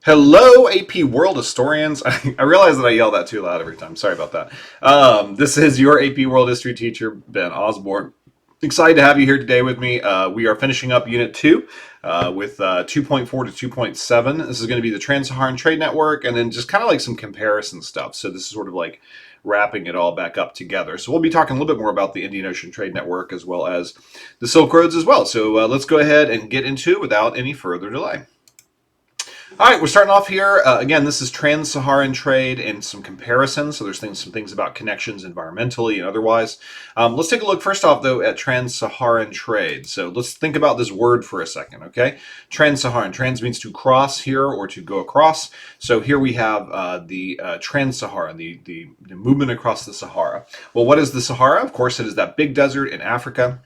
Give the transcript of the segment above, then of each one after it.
Hello, AP World Historians. I realize that I yell that too loud every time. Sorry about that. This is your AP World History teacher, Ben Osborne. Excited to have you here today with me. We are finishing up Unit 2 with 2.4 to 2.7. This is going to be the Trans-Saharan Trade Network and then just kind of like some comparison stuff. So this is sort of like wrapping it all back up together. So we'll be talking a little bit more about the Indian Ocean Trade Network as well as the Silk Roads as well. So let's go ahead and get into it without any further delay. All right, we're starting off here. Again, this is trans-Saharan trade and some comparisons. So there's some things about connections environmentally and otherwise. Let's take a look first off, though, at trans-Saharan trade. So let's think about this word for a second, okay? Trans-Saharan. Trans means to cross here or to go across. So here we have the trans-Saharan, the movement across the Sahara. Well, what is the Sahara? Of course, it is that big desert in Africa.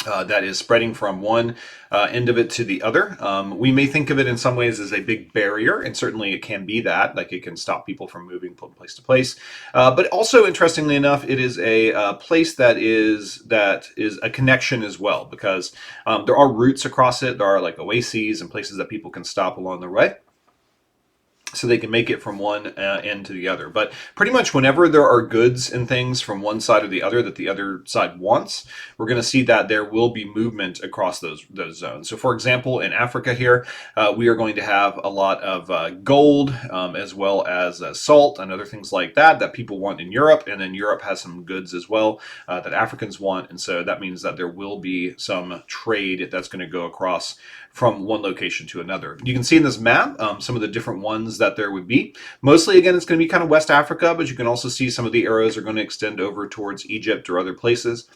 That is spreading from one end of it to the other. We may think of it in some ways as a big barrier, and certainly it can be that, like it can stop people from moving from place to place. But also, interestingly enough, it is a place that is a connection as well, because there are routes across it. There are like oases and places that people can stop along the way, so they can make it from one end to the other. But pretty much whenever there are goods and things from one side or the other that the other side wants, we're going to see that there will be movement across those zones. So for example, in Africa here, we are going to have a lot of gold as well as salt and other things like that people want in Europe. And then Europe has some goods as well that Africans want. And so that means that there will be some trade that's going to go across from one location to another. You can see in this map some of the different ones that there would be. Mostly, again, it's going to be kind of West Africa, but you can also see some of the arrows are going to extend over towards Egypt or other places.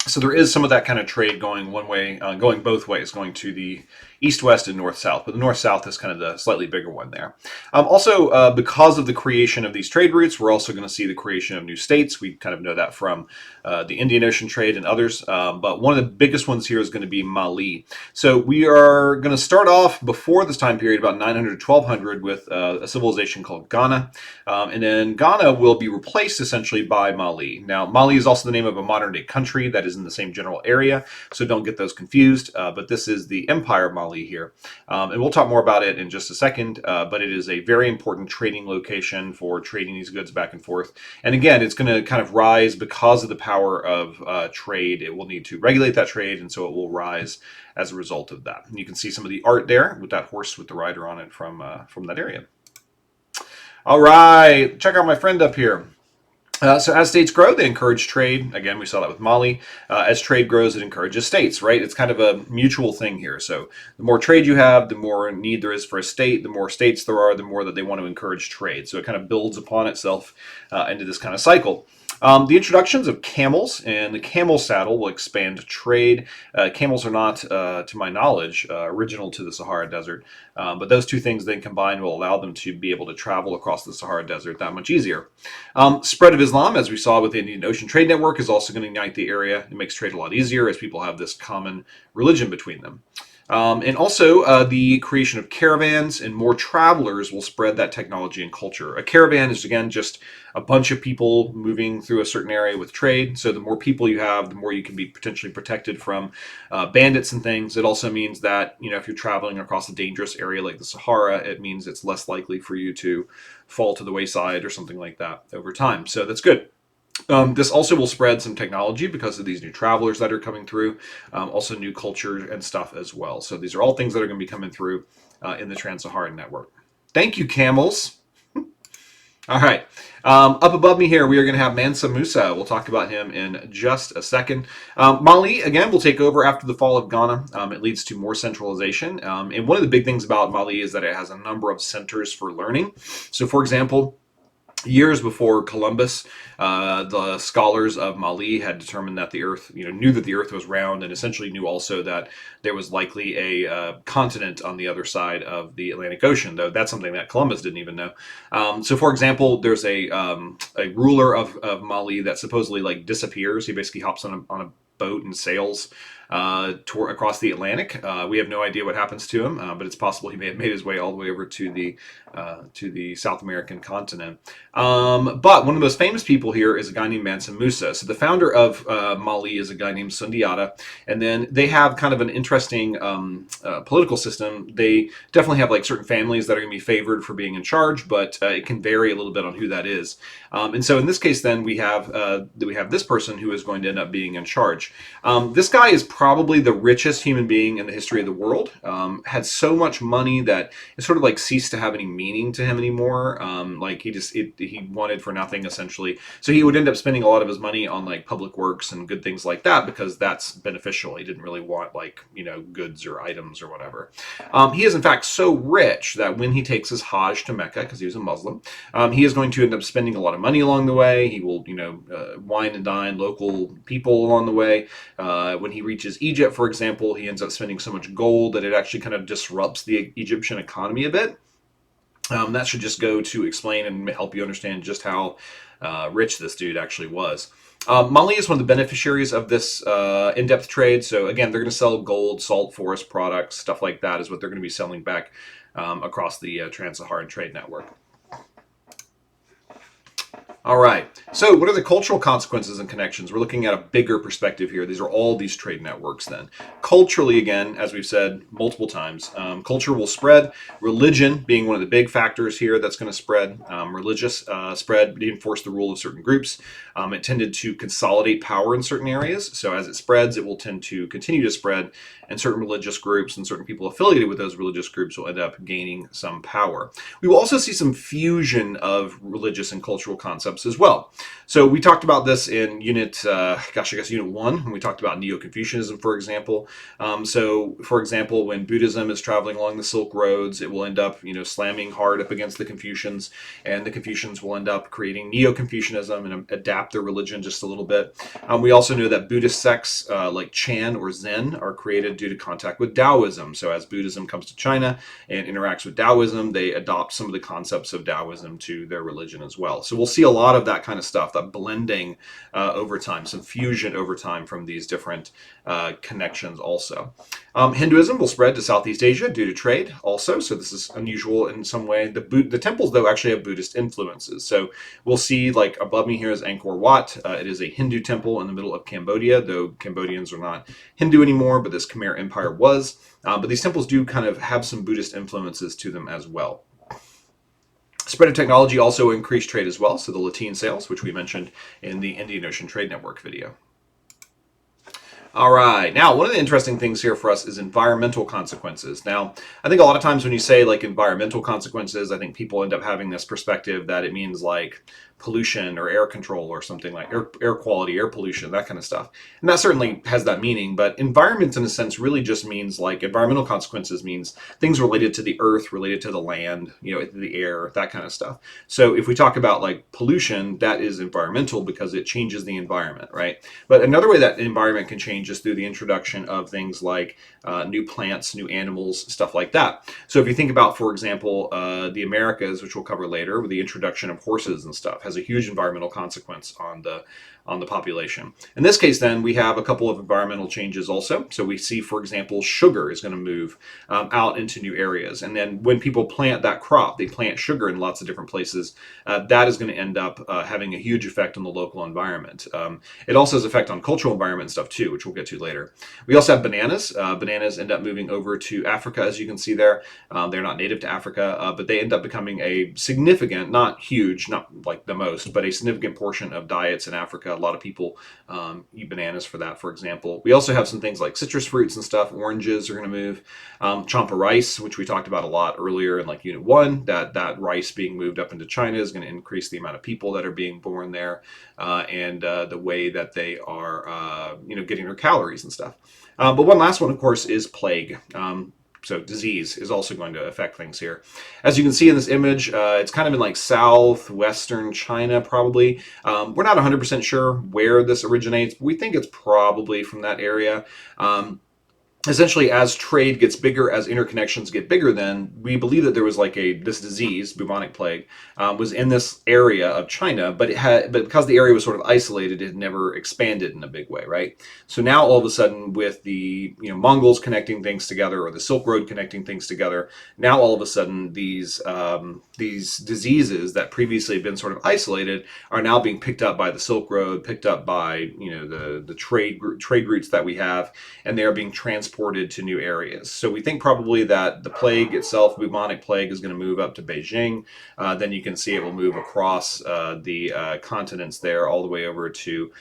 So there is some of that kind of trade going one way, going both ways, going to the east-west and north-south. But the north-south is kind of the slightly bigger one there. Also, because of the creation of these trade routes, we're also going to see the creation of new states. We kind of know that from the Indian Ocean trade and others. But one of the biggest ones here is going to be Mali. So we are going to start off before this time period, about 900 to 1200, with a civilization called Ghana. And then Ghana will be replaced essentially by Mali. Now, Mali is also the name of a modern-day country that is in the same general area, so don't get those confused. But this is the Empire of Mali here. And we'll talk more about it in just a second, but it is a very important trading location for trading these goods back and forth. And again, it's going to kind of rise because of the power of trade. It will need to regulate that trade, and so it will rise as a result of that. And you can see some of the art there with that horse with the rider on it from that area. All right, check out my friend up here. So as states grow, they encourage trade. Again, we saw that with Mali. As trade grows, it encourages states, right? It's kind of a mutual thing here. So the more trade you have, the more need there is for a state. The more states there are, the more that they want to encourage trade. So it kind of builds upon itself into this kind of cycle. The introductions of camels and the camel saddle will expand trade. Camels are not, to my knowledge, original to the Sahara Desert, but those two things then combined will allow them to be able to travel across the Sahara Desert that much easier. Spread of Islam, as we saw with the Indian Ocean Trade Network, is also going to unite the area. It makes trade a lot easier as people have this common religion between them. And also the creation of caravans, and more travelers will spread that technology and culture. A caravan is, again, just a bunch of people moving through a certain area with trade. So the more people you have, the more you can be potentially protected from bandits and things. It also means that, if you're traveling across a dangerous area like the Sahara, it means it's less likely for you to fall to the wayside or something like that over time. So that's good. This also will spread some technology because of these new travelers that are coming through, also new culture and stuff as well. So these are all things that are going to be coming through in the Trans-Saharan network. Thank you, camels. All right. Up above me here, we are going to have Mansa Musa. We'll talk about him in just a second. Mali, again, will take over after the fall of Ghana. It leads to more centralization. And one of the big things about Mali is that it has a number of centers for learning. So, for example, years before Columbus, the scholars of Mali had determined that the Earth, knew that the Earth was round, and essentially knew also that there was likely a continent on the other side of the Atlantic Ocean. Though that's something that Columbus didn't even know. So, for example, there's a ruler of Mali that supposedly disappears. He basically hops on a boat and sails across the Atlantic. We have no idea what happens to him, but it's possible he may have made his way all the way over to the South American continent. But one of the most famous people here is a guy named Mansa Musa. So the founder of Mali is a guy named Sundiata, and then they have kind of an interesting political system. They definitely have like certain families that are going to be favored for being in charge, but it can vary a little bit on who that is. And so in this case, then we have this person who is going to end up being in charge. This guy is probably the richest human being in the history of the world. Had so much money that it sort of like ceased to have any meaning to him anymore. Like he wanted for nothing essentially. So he would end up spending a lot of his money on like public works and good things like that because that's beneficial. He didn't really want like goods or items or whatever. He is in fact so rich that when he takes his Hajj to Mecca, because he was a Muslim, he is going to end up spending a lot of money along the way. He will wine and dine local people along the way. When he reaches Egypt, for example, he ends up spending so much gold that it actually kind of disrupts the Egyptian economy a bit. That should just go to explain and help you understand just how rich this dude actually was. Mali is one of the beneficiaries of this in-depth trade. So again, they're going to sell gold, salt, forest products, stuff like that is what they're going to be selling back across the Trans-Saharan trade network. All right. So what are the cultural consequences and connections? We're looking at a bigger perspective here. These are all these trade networks then. Culturally, again, as we've said multiple times, culture will spread. Religion being one of the big factors here that's going to spread. Religious spread reinforced the rule of certain groups. It tended to consolidate power in certain areas. So as it spreads, it will tend to continue to spread. And certain religious groups and certain people affiliated with those religious groups will end up gaining some power. We will also see some fusion of religious and cultural concepts as well. So we talked about this in unit 1, when we talked about Neo-Confucianism, for example. So, for example, when Buddhism is traveling along the Silk Roads, it will end up, slamming hard up against the Confucians, and the Confucians will end up creating Neo-Confucianism and adapt their religion just a little bit. We also know that Buddhist sects like Chan or Zen are created due to contact with Taoism. So as Buddhism comes to China and interacts with Taoism, they adopt some of the concepts of Taoism to their religion as well. So we'll see a lot of that kind of stuff, that blending over time, some fusion over time from these different connections also. Hinduism will spread to Southeast Asia due to trade also, so this is unusual in some way. The temples, though, actually have Buddhist influences. So we'll see, like above me here is Angkor Wat. It is a Hindu temple in the middle of Cambodia, though Cambodians are not Hindu anymore, but this Khmer Empire was. But these temples do kind of have some Buddhist influences to them as well. Spread of technology also increased trade as well, so the lateen sales, which we mentioned in the Indian Ocean Trade Network video. All right. Now, one of the interesting things here for us is environmental consequences. Now, I think a lot of times when you say like environmental consequences, I think people end up having this perspective that it means like pollution or air control or something like air quality, air pollution, that kind of stuff. And that certainly has that meaning, but environment in a sense really just means like environmental consequences means things related to the earth, related to the land, the air, that kind of stuff. So if we talk about like pollution, that is environmental because it changes the environment, right? But another way that environment can change is through the introduction of things like new plants, new animals, stuff like that. So if you think about, for example, the Americas, which we'll cover later, with the introduction of horses and stuff, has a huge environmental consequence on the population. In this case, then, we have a couple of environmental changes also. So we see, for example, sugar is going to move out into new areas. And then when people plant that crop, they plant sugar in lots of different places. That is going to end up having a huge effect on the local environment. It also has effect on cultural environment stuff too, which we'll get to later. We also have bananas. Bananas end up moving over to Africa, as you can see there. They're not native to Africa, but they end up becoming a significant, not huge, not like the most, but a significant portion of diets in Africa. A lot of people eat bananas for that, for example. We also have some things like citrus fruits and stuff. Oranges are going to move. Champa rice, which we talked about a lot earlier in like Unit 1, that rice being moved up into China is going to increase the amount of people that are being born there and the way that they are, getting their calories and stuff. But one last one, of course, is plague. So disease is also going to affect things here. As you can see in this image, it's kind of in like southwestern China, probably. We're not 100% sure where this originates, but we think it's probably from that area. essentially, as trade gets bigger, as interconnections get bigger, then we believe that there was like this disease, bubonic plague, was in this area of China, but because the area was sort of isolated, it never expanded in a big way, right? So now all of a sudden, with the Mongols connecting things together, or the Silk Road connecting things together, now all of a sudden these diseases that previously had been sort of isolated are now being picked up by the Silk Road, picked up by the trade routes that we have, and they are being transported to new areas. So we think probably that the plague itself, bubonic plague, is going to move up to Beijing. Then you can see it will move across the continents there, all the way over to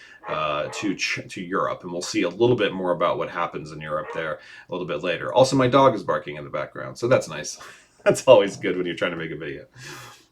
Europe, and we'll see a little bit more about what happens in Europe there a little bit later. Also, my dog is barking in the background, so that's nice. That's always good when you're trying to make a video.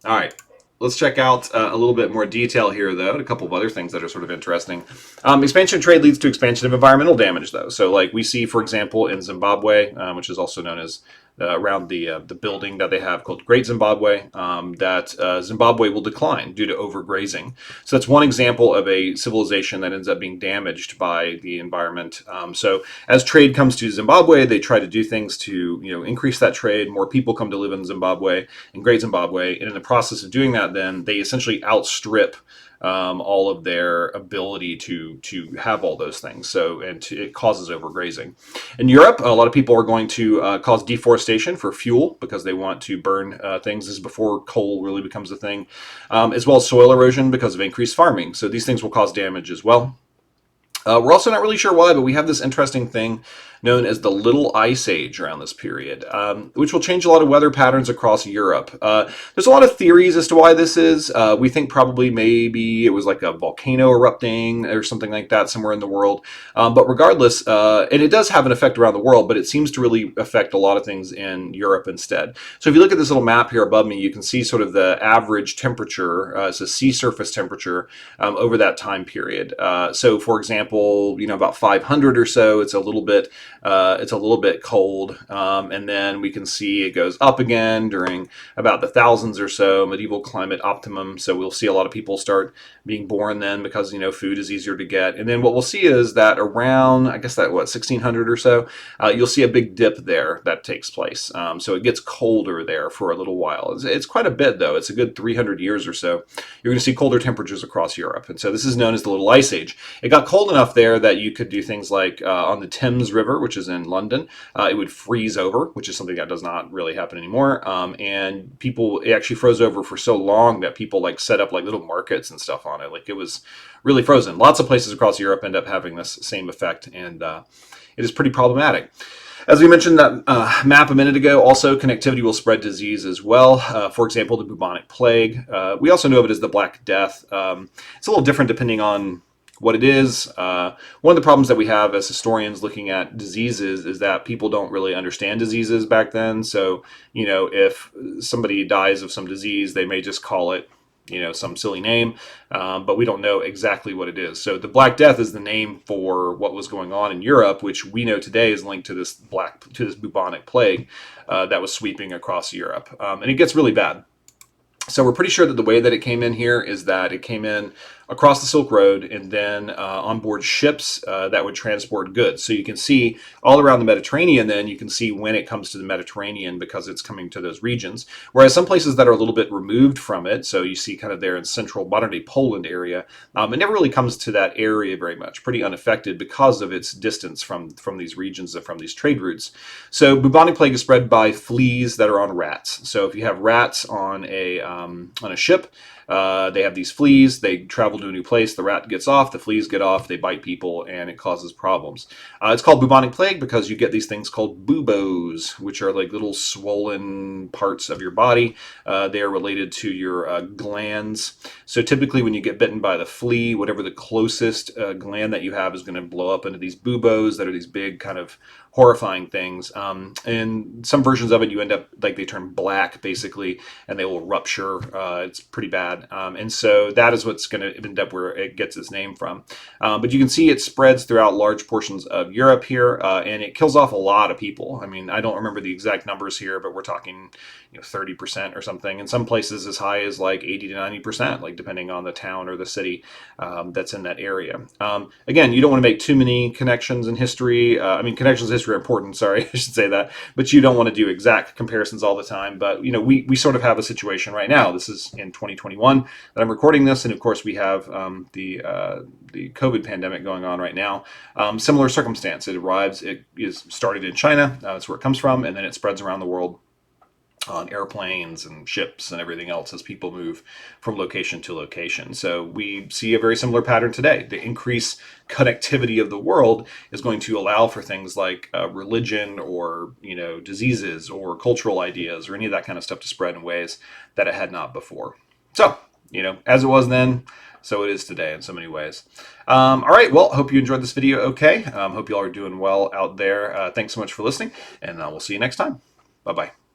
All right. Let's check out a little bit more detail here, though, and a couple of other things that are sort of interesting. Expansion of trade leads to expansion of environmental damage, though. So, like we see, for example, in Zimbabwe, which is also known as around the building that they have called Great Zimbabwe, that Zimbabwe will decline due to overgrazing. So that's one example of a civilization that ends up being damaged by the environment. So as trade comes to Zimbabwe, they try to do things to increase that trade. More people come to live in Zimbabwe, in Great Zimbabwe, and in the process of doing that, then they essentially outstrip all of their ability to have all those things. So it causes overgrazing. In Europe, a lot of people are going to cause deforestation for fuel because they want to burn things. This is before coal really becomes a thing, as well as soil erosion because of increased farming. So these things will cause damage as well. We're also not really sure why, but we have this interesting thing known as the Little Ice Age around this period, which will change a lot of weather patterns across Europe. There's a lot of theories as to why this is. We think probably maybe it was like a volcano erupting or something like that somewhere in the world. But regardless, and it does have an effect around the world, but it seems to really affect a lot of things in Europe instead. So if you look at this little map here above me, you can see sort of the average temperature, it's a sea surface temperature over that time period. So for example, about 500 or so, it's a little bit cold, and then we can see it goes up again during about the thousands or so, medieval climate optimum. So we'll see a lot of people start being born then because food is easier to get. And then what we'll see is that around, I guess that 1600 or so, you'll see a big dip there that takes place. So it gets colder there for a little while. It's quite a bit though. It's a good 300 years or so. You're going to see colder temperatures across Europe, and so this is known as the Little Ice Age. It got cold enough there that you could do things like on the Thames River, which is in London, it would freeze over, which is something that does not really happen anymore. And it actually froze over for so long that people set up little markets and stuff on it. It was really frozen. Lots of places across Europe end up having this same effect, and it is pretty problematic. As we mentioned that map a minute ago, also connectivity will spread disease as well. For example, the bubonic plague. We also know of it as the Black Death. It's a little different depending on what it is. One of the problems that we have as historians looking at diseases is that people don't really understand diseases back then. So, if somebody dies of some disease, they may just call it, some silly name, but we don't know exactly what it is. So the Black Death is the name for what was going on in Europe, which we know today is linked to this bubonic plague that was sweeping across Europe, and it gets really bad. So we're pretty sure that the way that it came in here is that it came in across the Silk Road and then on board ships that would transport goods. So you can see all around the Mediterranean, then you can see when it comes to the Mediterranean because it's coming to those regions. Whereas some places that are a little bit removed from it, so you see kind of there in central modern-day Poland area, it never really comes to that area very much, pretty unaffected because of its distance from these regions and from these trade routes. So bubonic plague is spread by fleas that are on rats. So if you have rats on a ship, they have these fleas, they travel to a new place, the rat gets off, the fleas get off, they bite people, and it causes problems. It's called bubonic plague because you get these things called buboes, which are little swollen parts of your body. They are related to your glands. So typically when you get bitten by the flea, whatever the closest gland that you have is going to blow up into these buboes that are these big kind of horrifying things. And some versions of it, you end up they turn black basically, and they will rupture. It's pretty bad. had. And so that is what's going to end up where it gets its name from. But you can see it spreads throughout large portions of Europe here, and it kills off a lot of people. I mean, I don't remember the exact numbers here, but we're talking 30% or something. In some places as high as like 80 to 90%, like depending on the town or the city that's in that area. Again, you don't want to make too many connections in history. I mean, connections in history are important, sorry, I should say that, but you don't want to do exact comparisons all the time. But, we sort of have a situation right now. This is in 2021 that I'm recording this, and of course we have the COVID pandemic going on right now. Similar circumstance. It is started in China, that's where it comes from, and then it spreads around the world on airplanes and ships and everything else as people move from location to location. So we see a very similar pattern today. The increased connectivity of the world is going to allow for things like religion or diseases or cultural ideas or any of that kind of stuff to spread in ways that it had not before. So as it was then, so it is today in so many ways. All right, well, hope you enjoyed this video okay. Hope you all are doing well out there. Thanks so much for listening, and we'll see you next time. Bye-bye.